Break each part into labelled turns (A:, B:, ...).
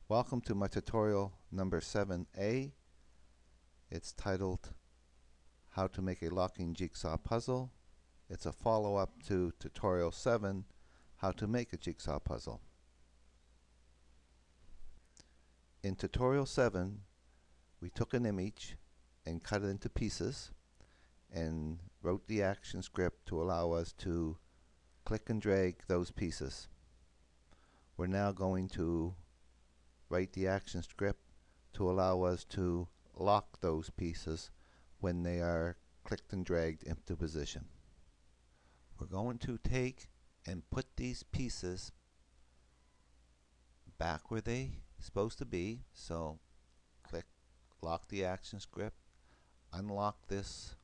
A: Welcome to my tutorial number 7a. It's titled How to Make a Locking Jigsaw Puzzle. It's a follow-up to tutorial 7, How to Make a Jigsaw Puzzle. In tutorial 7, we took an image and cut it into pieces and wrote the action script to allow us to click and drag those pieces. We're now going to write the action script to allow us to lock those pieces when they are clicked and dragged into position. We're going to take and put these pieces back where they're supposed to be. So click lock the action script, unlock this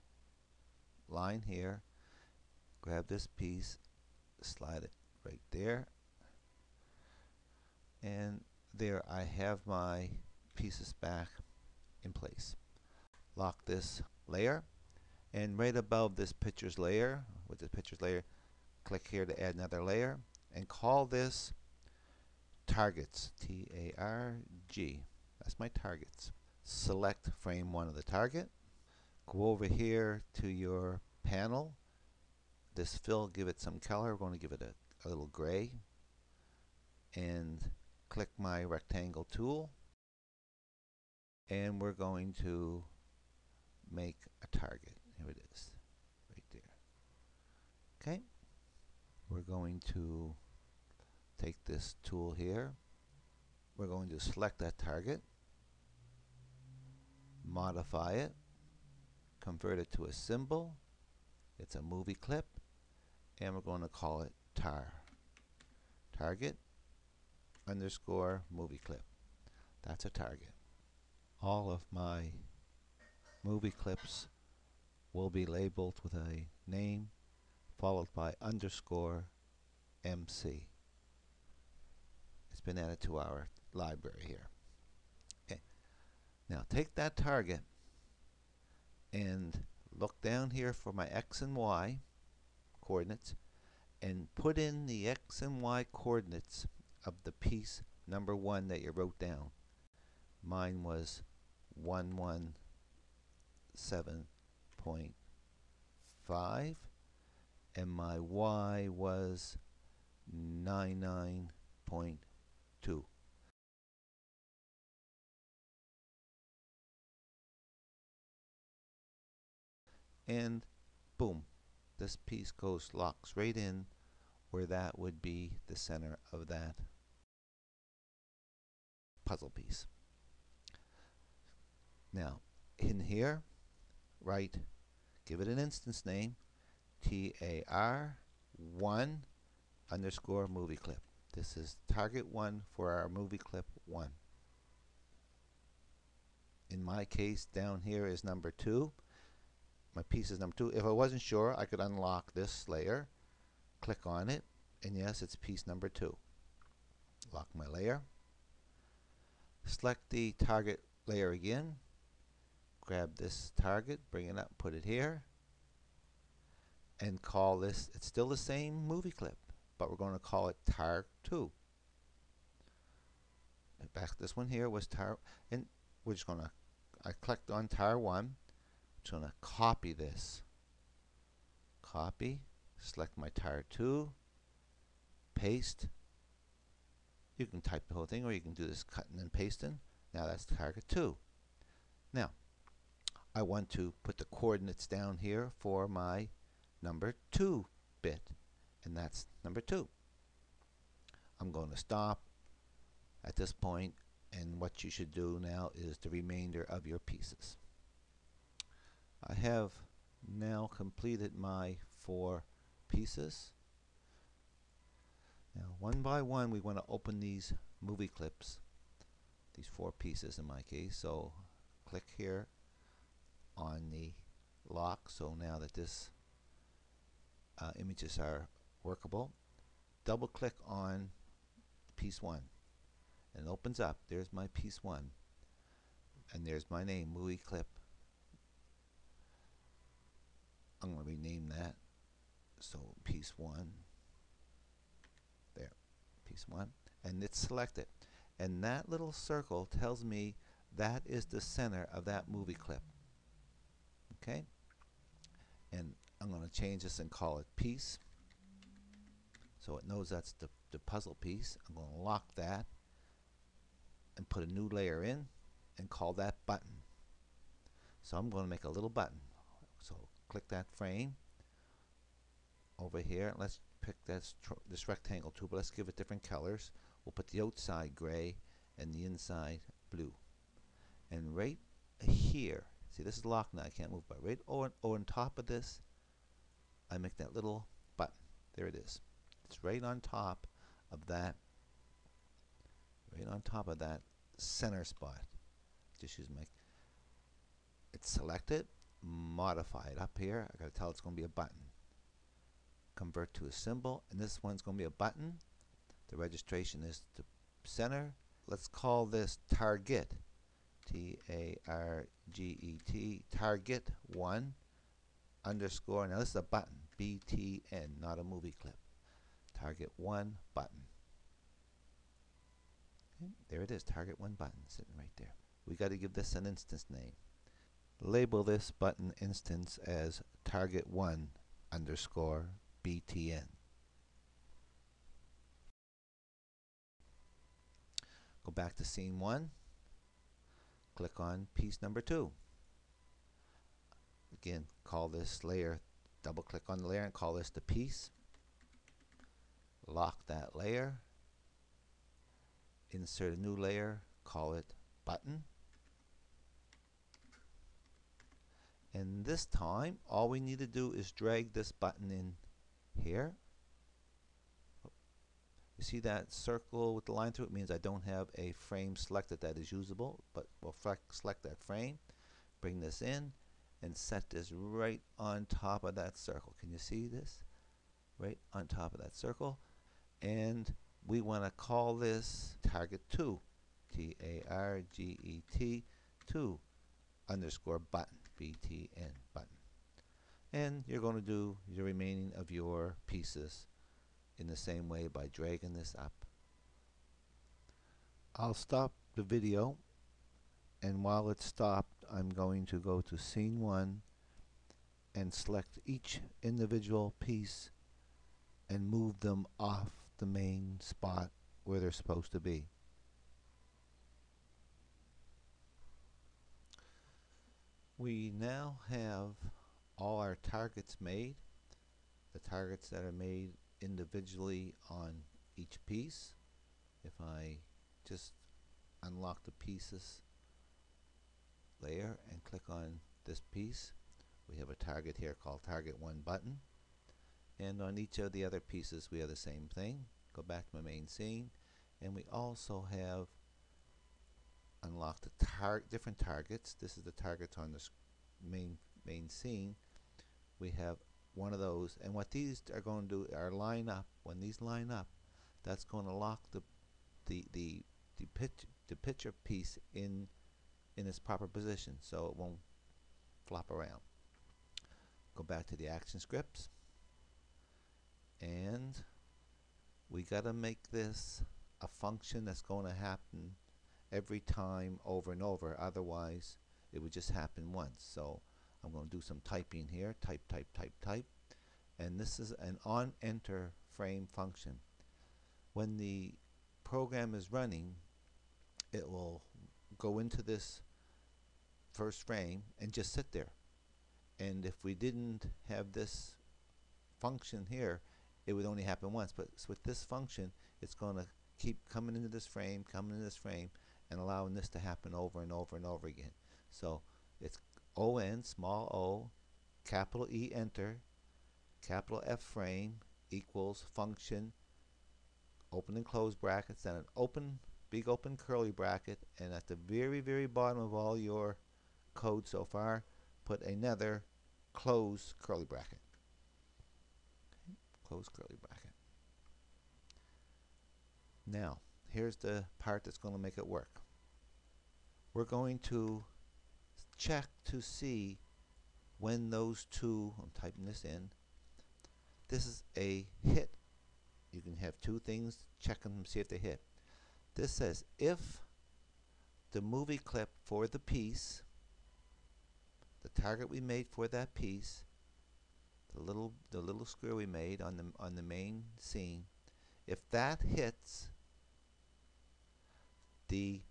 A: line here, grab this piece, slide it right there, and there I have my pieces back in place. Lock this layer, and right above this pictures layer, with the pictures layer, click here to add another layer and call this targets, T-A-R-G. That's my targets. Select frame 1 of the target, go over here to your panel, this fill, give it some color. We're going to give it a little gray, and click my rectangle tool, and we're going to make a target. Here it is, right there. Okay, we're going to take this tool here, we're going to select that target, modify it, convert it to a symbol, it's a movie clip, and we're going to call it target underscore movie clip. That's a target. All of my movie clips will be labeled with a name followed by underscore MC. It's been added to our library here. Okay. Now take that target and look down here for my X and Y coordinates and put in the X and Y coordinates of the piece number 1 that you wrote down. Mine was 117.5 and my Y was 99.2. And boom, this piece locks right in where that would be the center of that puzzle piece. Now in here, give it an instance name, TAR1 underscore movie clip. This is target 1 for our movie clip 1. In my case, down here is number 2. My piece is number 2. If I wasn't sure, I could unlock this layer, click on it, and yes, it's piece number 2. Lock my layer. Select the target layer again. Grab this target, bring it up, put it here, and call this, it's still the same movie clip, but we're going to call it tar2. Back this one here was tar, and we're just going to, I clicked on tar1, I'm just going to copy this. Copy, select my tar2, paste. You can type the whole thing, or you can do this cutting and pasting. Now that's target 2. Now I want to put the coordinates down here for my number 2 bit, and that's number 2. I'm going to stop at this point, and what you should do now is the remainder of your pieces. I have now completed my 4 pieces. Now one by one we want to open these movie clips, these 4 pieces in my case. So click here on the lock, so now that this images are workable, double click on piece 1 and it opens up. There's my piece 1, and there's my name, movie clip. I'm going to rename that, so piece 1 there, piece 1, and it's selected. And that little circle tells me that is the center of that movie clip. Okay? And I'm going to change this and call it piece. So it knows that's the puzzle piece. I'm going to lock that and put a new layer in and call that button. So I'm going to make a little button. So click that frame over here. Let's pick this rectangle too, but let's give it different colors. We'll put the outside gray and the inside blue. And right here, see, this is locked now, I can't move, but right on top of this, I make that little button. There it is. It's right on top of that, center spot. Just use my, it's selected, modify it up here. I gotta tell it's gonna be a button. Convert to a symbol, and this one's gonna be a button. The registration is the center. Let's call this target, T-A-R-G-E-T, target 1 underscore. Now this is a button, B-T-N, not a movie clip. Target 1 button. Okay, there it is, target 1 button sitting right there. We got to give this an instance name. Label this button instance as target 1 underscore BTN. Go back to scene 1. Click on piece number 2. Again, call this layer, double click on the layer and call this the piece. Lock that layer. Insert a new layer, call it button. And this time, all we need to do is drag this button in here. You see that circle with the line through it? Means I don't have a frame selected that is usable, but we'll select that frame, bring this in, and set this right on top of that circle. Can you see this? Right on top of that circle. And we want to call this target 2, T-A-R-G-E-T 2 underscore button, B-T-N, button. And you're going to do the remaining of your pieces in the same way by dragging this up. I'll stop the video, and while it's stopped, I'm going to go to scene 1 and select each individual piece and move them off the main spot where they're supposed to be. We now have all our targets made, the targets that are made individually on each piece. If I just unlock the pieces layer and click on this piece, we have a target here called target 1 button. And on each of the other pieces we have the same thing. Go back to my main scene, and we also have unlocked the different targets. This is the targets on the main scene. We have one of those, and what these are going to do are line up. When these line up, that's going to lock the picture piece in its proper position, so it won't flop around. Go back to the action scripts, and we got to make this a function that's going to happen every time over and over. Otherwise, it would just happen once. So I'm going to do some typing here. Type, type, type, type. And this is an on enter frame function. When the program is running, it will go into this first frame and just sit there. And if we didn't have this function here, it would only happen once. But with this function, it's going to keep coming into this frame, and allowing this to happen over and over and over again. So it's ON, small o, capital E, enter, capital F frame equals function, open and close brackets, then an open, big open curly bracket, and at the very, very bottom of all your code so far, put another close curly bracket. Okay. Close curly bracket. Now, here's the part that's going to make it work. We're going to check to see when those two, I'm typing this in, this is a hit. You can have two things, check them, see if they hit. This says if the movie clip for the piece, the target we made for that piece, the little square we made on the main scene, if that hits the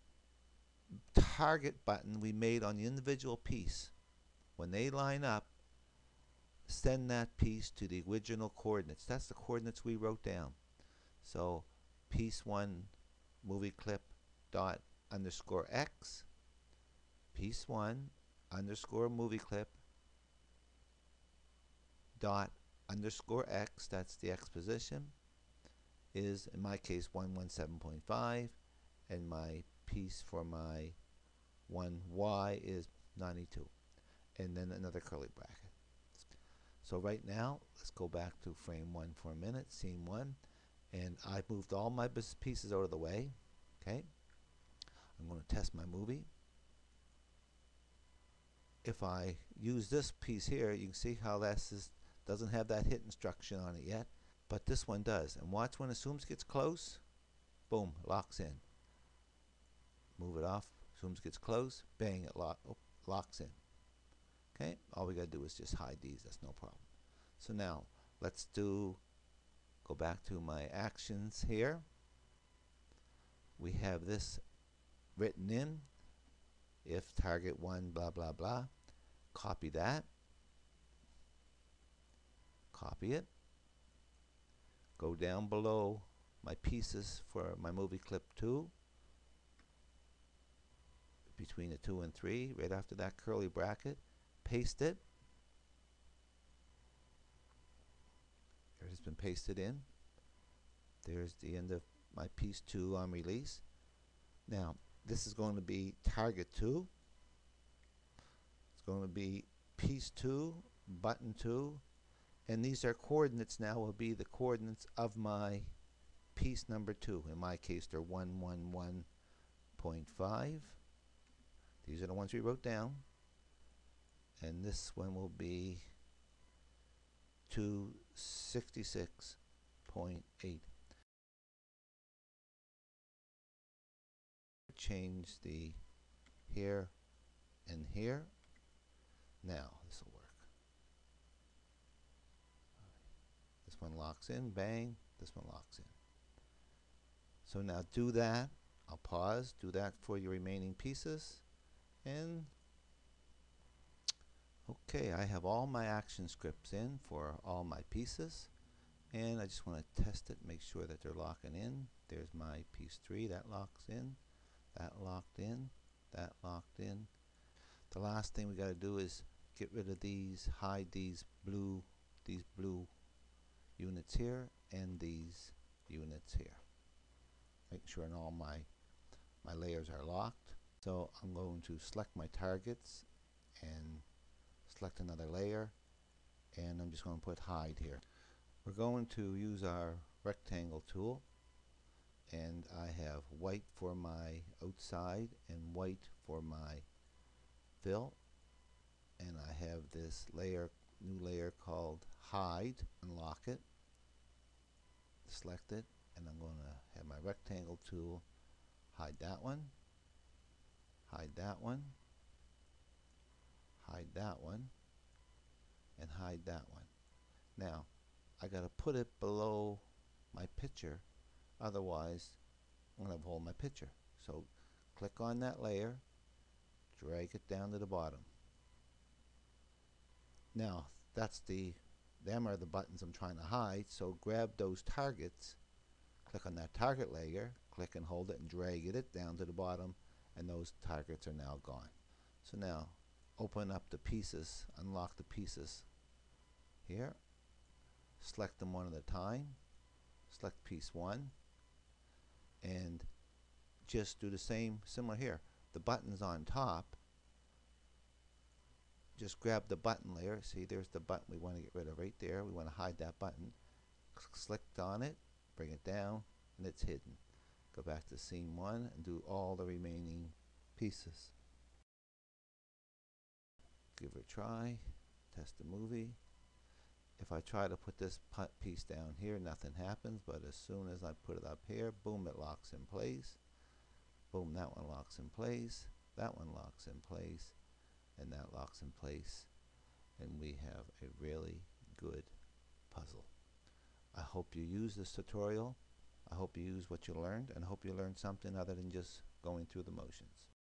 A: target button we made on the individual piece, when they line up, send that piece to the original coordinates. That's the coordinates we wrote down. So piece 1 movie clip dot underscore x, piece 1 underscore movie clip dot underscore x, that's the x position, is in my case 117.5, and my piece for my 1y is 92, and then another curly bracket. So right now, let's go back to frame 1 for a minute, scene 1, and I've moved all my pieces out of the way. Okay, I'm going to test my movie. If I use this piece here, you can see how this doesn't have that hit instruction on it yet, but this one does. And watch when as soon as it gets close, boom, locks in. Move it off, as soon as it gets close, bang, it locks in. Okay, all we got to do is just hide these, that's no problem. So now let's go back to my actions here. We have this written in, if target 1 blah blah blah. Copy that, copy it, go down below my pieces for my movie clip 2, between the 2 and 3, right after that curly bracket, paste it. There it has been pasted in. There's the end of my piece 2 on release. Now this is going to be target 2. It's going to be piece 2, button 2, and these are coordinates now, will be the coordinates of my piece number 2. In my case, they're 111.5. These are the ones we wrote down, and this one will be 266.8. Change the here and here. Now this will work. This one locks in, bang, this one locks in. So now do that. I'll pause, do that for your remaining pieces, and okay, I have all my action scripts in for all my pieces, and I just want to test it, make sure that they're locking in. There's my piece 3, that locks in, that locked in, that locked in. The last thing we got to do is get rid of these, hide these blue units here and these units here. Make sure all my layers are locked. So I'm going to select my targets and select another layer, and I'm just going to put hide here. We're going to use our rectangle tool, and I have white for my outside and white for my fill, and I have this new layer called hide. Unlock it, select it, and I'm going to have my rectangle tool, hide that one, hide that one, hide that one, and hide that one. Now I got to put it below my picture, otherwise I'm going to hold my picture. So click on that layer, drag it down to the bottom. Now them are the buttons I'm trying to hide, so grab those targets, click on that target layer, click and hold it and drag it down to the bottom, and those targets are now gone. So now open up the pieces, unlock the pieces here, select them one at a time, select piece 1, and just do the similar here. The button's on top, just grab the button layer. See, there's the button we want to get rid of right there. We want to hide that button. Click on it, bring it down, and it's hidden. Go back to scene 1 and do all the remaining pieces. Give it a try, test the movie. If I try to put this piece down here, nothing happens, but as soon as I put it up here, boom, it locks in place. Boom, that one locks in place, that one locks in place, and that locks in place, and we have a really good puzzle. I hope you use this tutorial. I hope you use what you learned, and I hope you learned something other than just going through the motions.